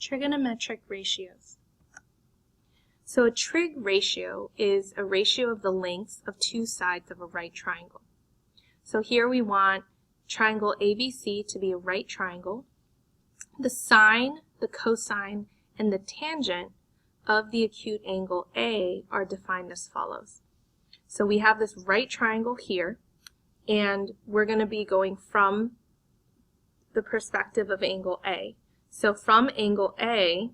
Trigonometric ratios. So a trig ratio is a ratio of the lengths of two sides of a right triangle. So here we want triangle ABC to be a right triangle. The sine, the cosine, and the tangent of the acute angle A are defined as follows. So we have this right triangle here, and we're going to be going from the perspective of angle A. So from angle A,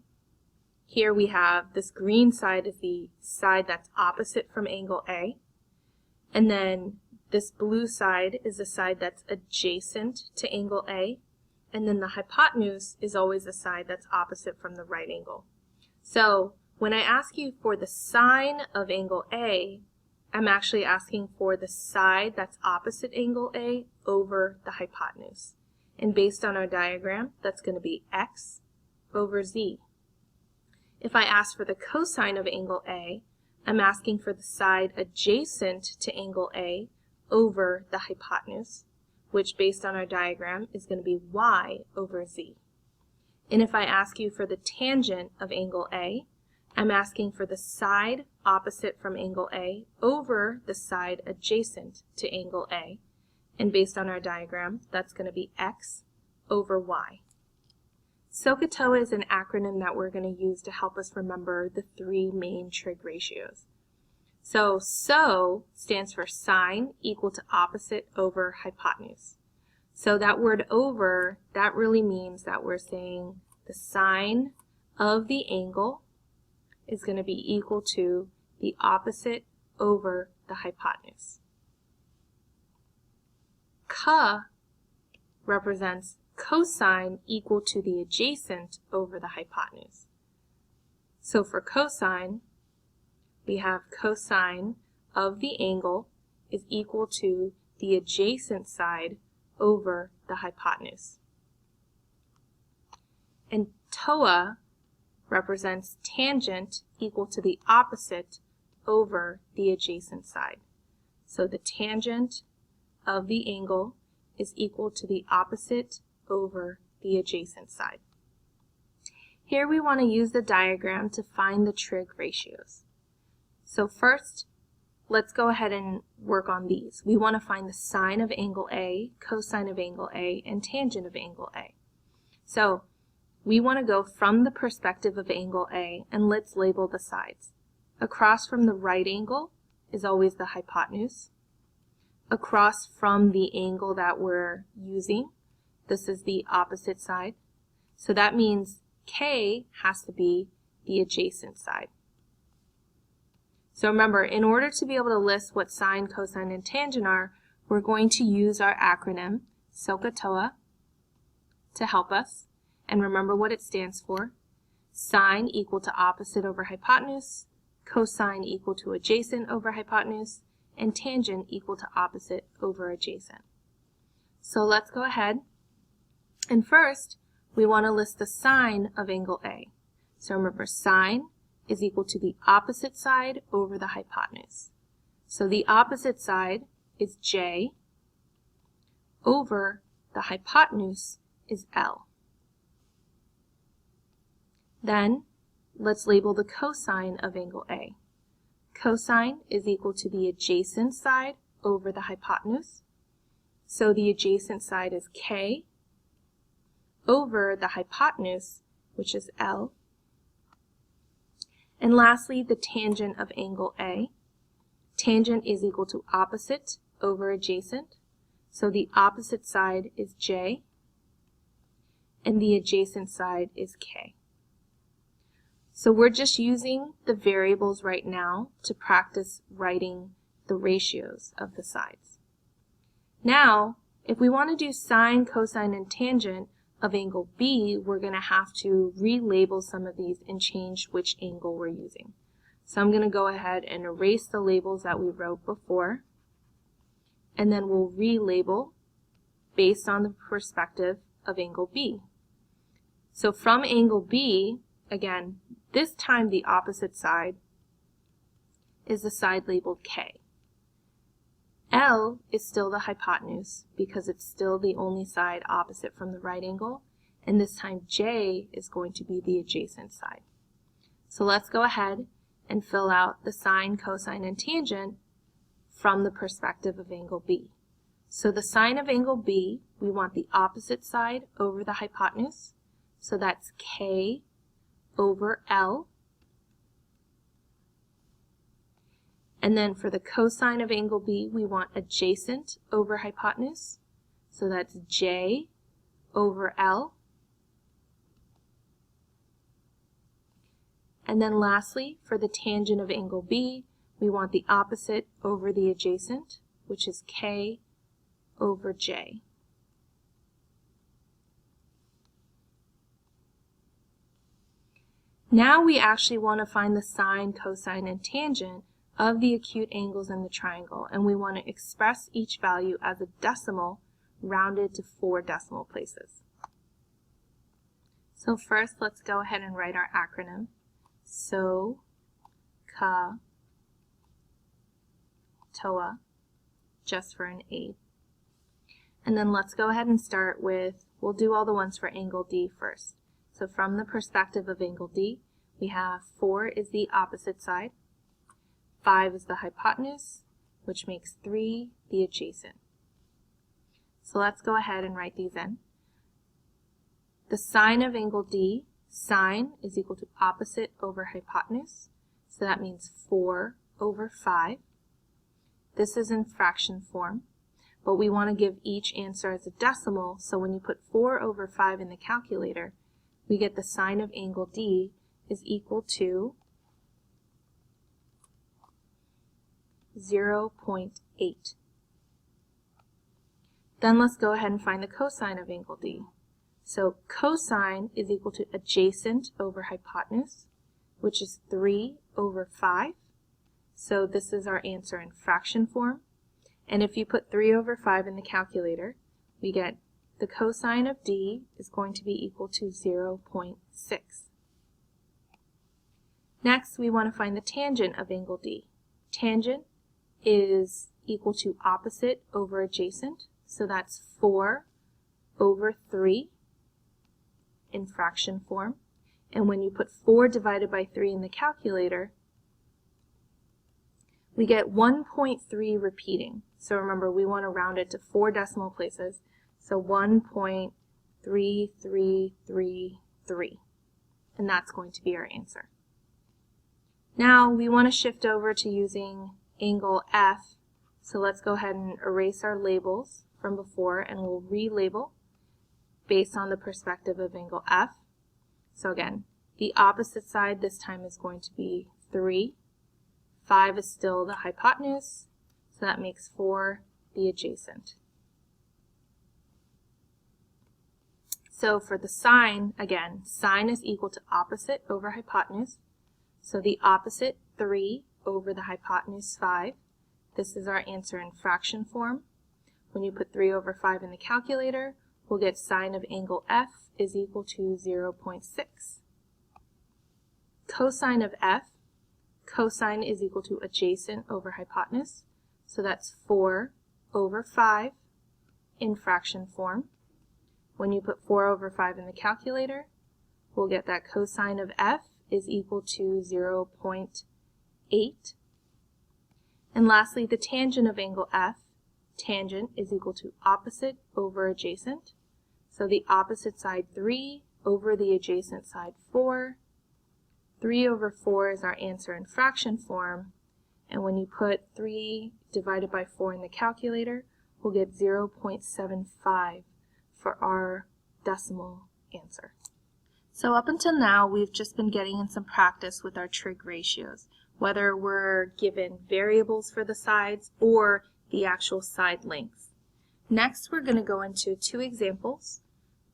here we have this green side is the side that's opposite from angle A, and then this blue side is the side that's adjacent to angle A, and then the hypotenuse is always the side that's opposite from the right angle. So when I ask you for the sine of angle A, I'm actually asking for the side that's opposite angle A over the hypotenuse. And based on our diagram, that's going to be x over z. If I ask for the cosine of angle A, I'm asking for the side adjacent to angle A over the hypotenuse, which based on our diagram is going to be y over z. And if I ask you for the tangent of angle A, I'm asking for the side opposite from angle A over the side adjacent to angle A. And based on our diagram, that's going to be x over y. SOH CAH TOA is an acronym that we're going to use to help us remember the three main trig ratios. So SO stands for sine equal to opposite over hypotenuse. So that word over, that really means that we're saying the sine of the angle is going to be equal to the opposite over the hypotenuse. CA represents cosine equal to the adjacent over the hypotenuse. So for cosine, we have cosine of the angle is equal to the adjacent side over the hypotenuse. And TOA represents tangent equal to the opposite over the adjacent side. So the tangent of the angle is equal to the opposite over the adjacent side. Here we want to use the diagram to find the trig ratios. So first, let's go ahead and work on these. We want to find the sine of angle A, cosine of angle A, and tangent of angle A. So we want to go from the perspective of angle A, and let's label the sides. Across from the right angle is always the hypotenuse. Across from the angle that we're using, this is the opposite side. So that means K has to be the adjacent side. So remember, in order to be able to list what sine, cosine, and tangent are, we're going to use our acronym, SOH CAH TOA, to help us. And remember what it stands for. Sine equal to opposite over hypotenuse, cosine equal to adjacent over hypotenuse, and tangent equal to opposite over adjacent. So let's go ahead. And first, we want to list the sine of angle A. So remember, sine is equal to the opposite side over the hypotenuse. So the opposite side is J over the hypotenuse is L. Then let's label the cosine of angle A. Cosine is equal to the adjacent side over the hypotenuse. So the adjacent side is K over the hypotenuse, which is L. And lastly, the tangent of angle A. Tangent is equal to opposite over adjacent. So the opposite side is J, and the adjacent side is K. So we're just using the variables right now to practice writing the ratios of the sides. Now, if we want to do sine, cosine, and tangent of angle B, we're going to have to relabel some of these and change which angle we're using. So I'm going to go ahead and erase the labels that we wrote before, and then we'll relabel based on the perspective of angle B. So from angle B, again, this time the opposite side is the side labeled K. L is still the hypotenuse because it's still the only side opposite from the right angle, and this time J is going to be the adjacent side. So let's go ahead and fill out the sine, cosine, and tangent from the perspective of angle B. So the sine of angle B, we want the opposite side over the hypotenuse. So that's K over L. And then for the cosine of angle B, we want adjacent over hypotenuse. So that's J over L. And then lastly, for the tangent of angle B, we want the opposite over the adjacent, which is K over J. Now we actually want to find the sine, cosine, and tangent of the acute angles in the triangle, and we want to express each value as a decimal rounded to 4 decimal places. So first, let's go ahead and write our acronym. SOH CAH TOA, just for an aid. And then let's go ahead and start with, we'll do all the ones for angle D first. So from the perspective of angle D, we have 4 is the opposite side, 5 is the hypotenuse, which makes 3 the adjacent. So let's go ahead and write these in. The sine of angle D, sine is equal to opposite over hypotenuse, so that means 4 over 5. This is in fraction form, but we want to give each answer as a decimal, so when you put 4 over 5 in the calculator, we get the sine of angle D is equal to 0.8. Then let's go ahead and find the cosine of angle D. So cosine is equal to adjacent over hypotenuse, which is 3 over 5. So this is our answer in fraction form. And if you put 3 over 5 in the calculator, we get the cosine of D is going to be equal to 0.6. Next, we want to find the tangent of angle D. Tangent is equal to opposite over adjacent, so that's 4 over 3 in fraction form. And when you put 4 divided by 3 in the calculator, we get 1.3 repeating. So remember, we want to round it to 4 decimal places, so 1.3333, and that's going to be our answer. Now we want to shift over to using angle F, so let's go ahead and erase our labels from before, and we'll relabel based on the perspective of angle F. So again, the opposite side this time is going to be 3. 5 is still the hypotenuse, so that makes 4 the adjacent. So for the sine, again, sine is equal to opposite over hypotenuse. So the opposite, 3 over the hypotenuse, 5. This is our answer in fraction form. When you put 3 over 5 in the calculator, we'll get sine of angle F is equal to 0.6. Cosine of F, cosine is equal to adjacent over hypotenuse. So that's 4 over 5 in fraction form. When you put 4 over 5 in the calculator, we'll get that cosine of F is equal to 0.8. And lastly, the tangent of angle F, tangent is equal to opposite over adjacent. So the opposite side 3 over the adjacent side 4. 3 over 4 is our answer in fraction form. And when you put 3 divided by 4 in the calculator, we'll get 0.75 for our decimal answer. So up until now, we've just been getting in some practice with our trig ratios, whether we're given variables for the sides or the actual side lengths. Next, we're going to go into 2 examples,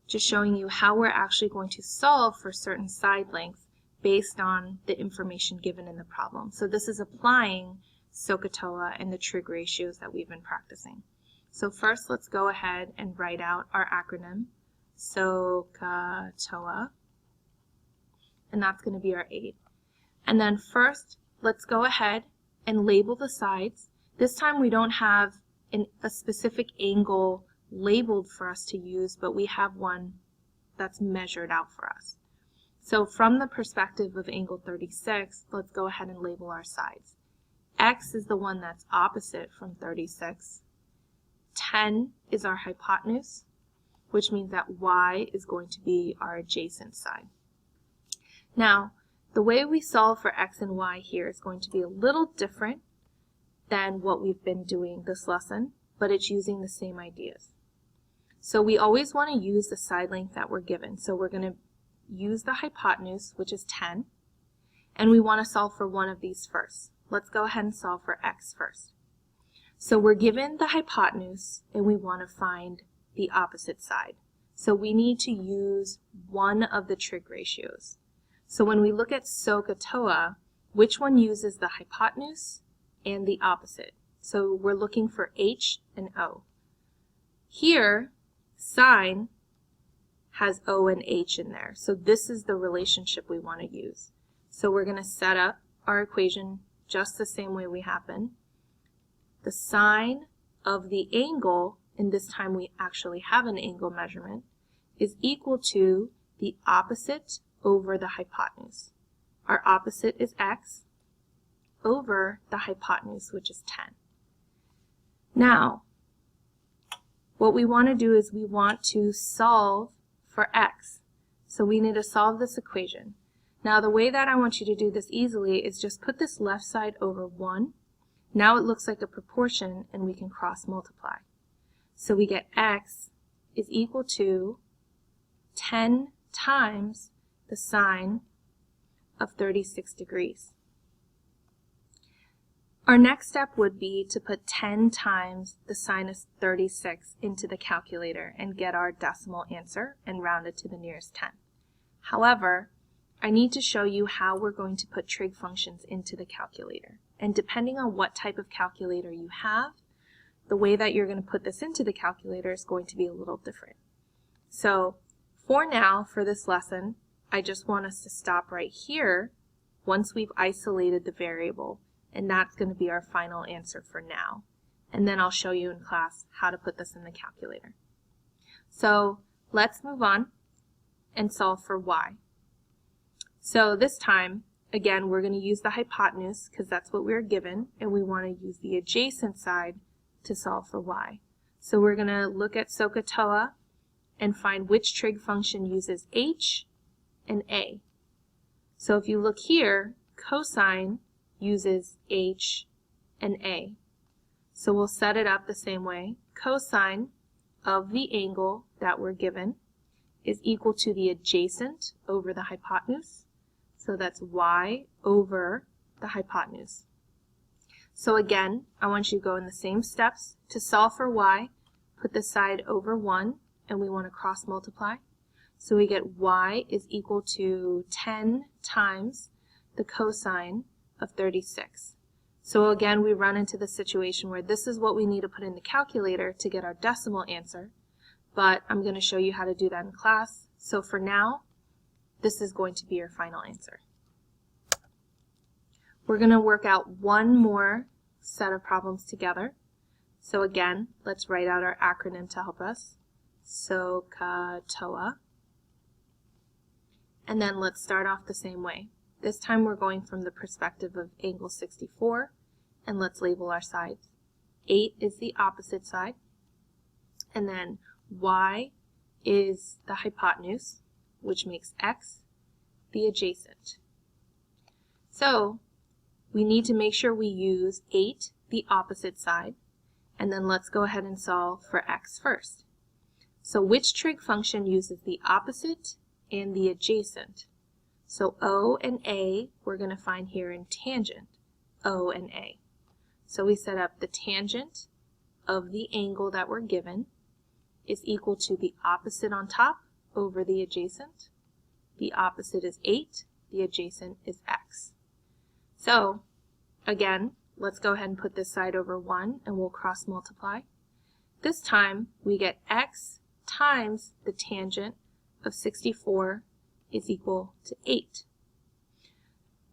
just showing you how we're actually going to solve for certain side lengths based on the information given in the problem. So this is applying SOH CAH TOA and the trig ratios that we've been practicing. So first, let's go ahead and write out our acronym, SOH CAH TOA, and that's going to be our aid. And then first, let's go ahead and label the sides. This time we don't have a specific angle labeled for us to use, but we have one that's measured out for us. So from the perspective of angle 36, let's go ahead and label our sides. X is the one that's opposite from 36. 10 is our hypotenuse, which means that Y is going to be our adjacent side. Now, the way we solve for X and Y here is going to be a little different than what we've been doing this lesson, but it's using the same ideas. So we always want to use the side length that we're given. So we're going to use the hypotenuse, which is 10, and we want to solve for one of these first. Let's go ahead and solve for X first. So we're given the hypotenuse, and we want to find the opposite side. So we need to use one of the trig ratios. So when we look at SOH CAH TOA, which one uses the hypotenuse and the opposite? So we're looking for H and O. Here, sine has O and H in there. So this is the relationship we want to use. So we're going to set up our equation just the same way we have been. The sine of the angle, and this time we actually have an angle measurement, is equal to the opposite over the hypotenuse. Our opposite is X over the hypotenuse, which is 10. Now, what we want to do is we want to solve for X. So we need to solve this equation. Now the way that I want you to do this easily is just put this left side over 1. Now it looks like a proportion and we can cross multiply. So we get X is equal to 10 times the sine of 36 degrees. Our next step would be to put 10 times the sine of 36 into the calculator and get our decimal answer and round it to the nearest 10. However, I need to show you how we're going to put trig functions into the calculator. And depending on what type of calculator you have, the way that you're going to put this into the calculator is going to be a little different. So for now, for this lesson, I just want us to stop right here once we've isolated the variable, and that's going to be our final answer for now. And then I'll show you in class how to put this in the calculator. So let's move on and solve for Y. So this time, again, we're going to use the hypotenuse because that's what we're given, and we want to use the adjacent side to solve for Y. So we're going to look at SOH CAH TOA and find which trig function uses H and A. So if you look here, cosine uses H and A. So we'll set it up the same way. Cosine of the angle that we're given is equal to the adjacent over the hypotenuse. So that's Y over the hypotenuse. So again, I want you to go in the same steps. To solve for Y, put the side over 1, and we want to cross multiply. So we get Y is equal to 10 times the cosine of 36. So again, we run into the situation where this is what we need to put in the calculator to get our decimal answer, but I'm going to show you how to do that in class. So for now, this is going to be your final answer. We're going to work out one more set of problems together. So again, let's write out our acronym to help us. SOH CAH TOA. And then let's start off the same way. This time we're going from the perspective of angle 64, and let's label our sides. 8 is the opposite side, and then Y is the hypotenuse, which makes X the adjacent. So we need to make sure we use 8, the opposite side, and then let's go ahead and solve for X first. So which trig function uses the opposite and the adjacent? So O and A we're going to find here in tangent, O and A. So we set up the tangent of the angle that we're given is equal to the opposite on top over the adjacent. The opposite is 8, the adjacent is X. So again, let's go ahead and put this side over 1 and we'll cross multiply. This time we get X times the tangent of 64 is equal to 8.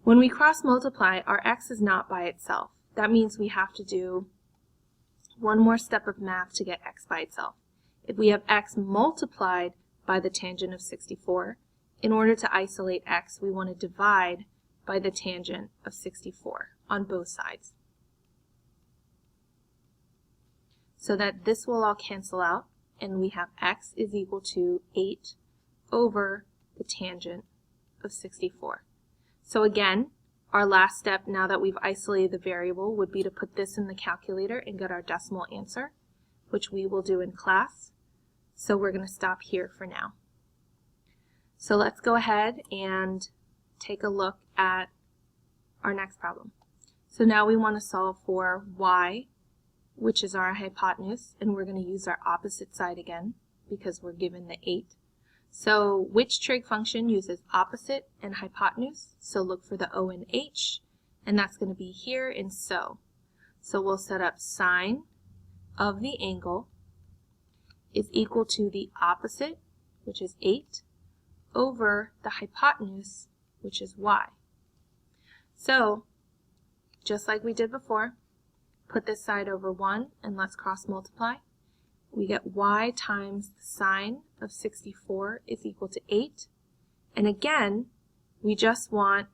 When we cross multiply, our X is not by itself. That means we have to do one more step of math to get X by itself. If we have X multiplied by the tangent of 64. In order to isolate x, we want to divide by the tangent of 64 on both sides. So that this will all cancel out, and we have x is equal to 8 over the tangent of 64. So again, our last step, now that we've isolated the variable, would be to put this in the calculator and get our decimal answer, which we will do in class. So we're going to stop here for now. So let's go ahead and take a look at our next problem. So now we want to solve for y, which is our hypotenuse, and we're going to use our opposite side again because we're given the 8. So which trig function uses opposite and hypotenuse? So look for the O and H, and that's going to be here in SO. So we'll set up sine of the angle is equal to the opposite, which is 8, over the hypotenuse, which is y. So just like we did before, put this side over 1 and let's cross multiply. We get y times the sine of 64 is equal to 8. And again, we just want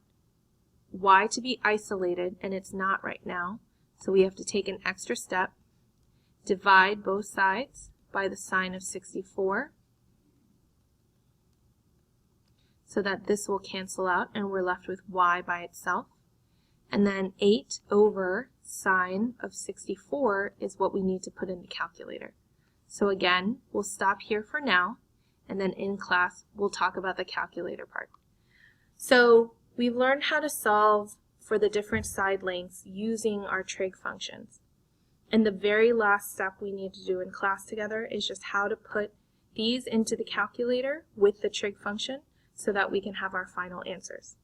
y to be isolated, and it's not right now. So we have to take an extra step, divide both sides by the sine of 64, so that this will cancel out and we're left with y by itself. And then 8 over sine of 64 is what we need to put in the calculator. So again, we'll stop here for now, and then in class we'll talk about the calculator part. So we've learned how to solve for the different side lengths using our trig functions. And the very last step we need to do in class together is just how to put these into the calculator with the trig function so that we can have our final answers.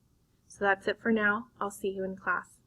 So that's it for now. I'll see you in class.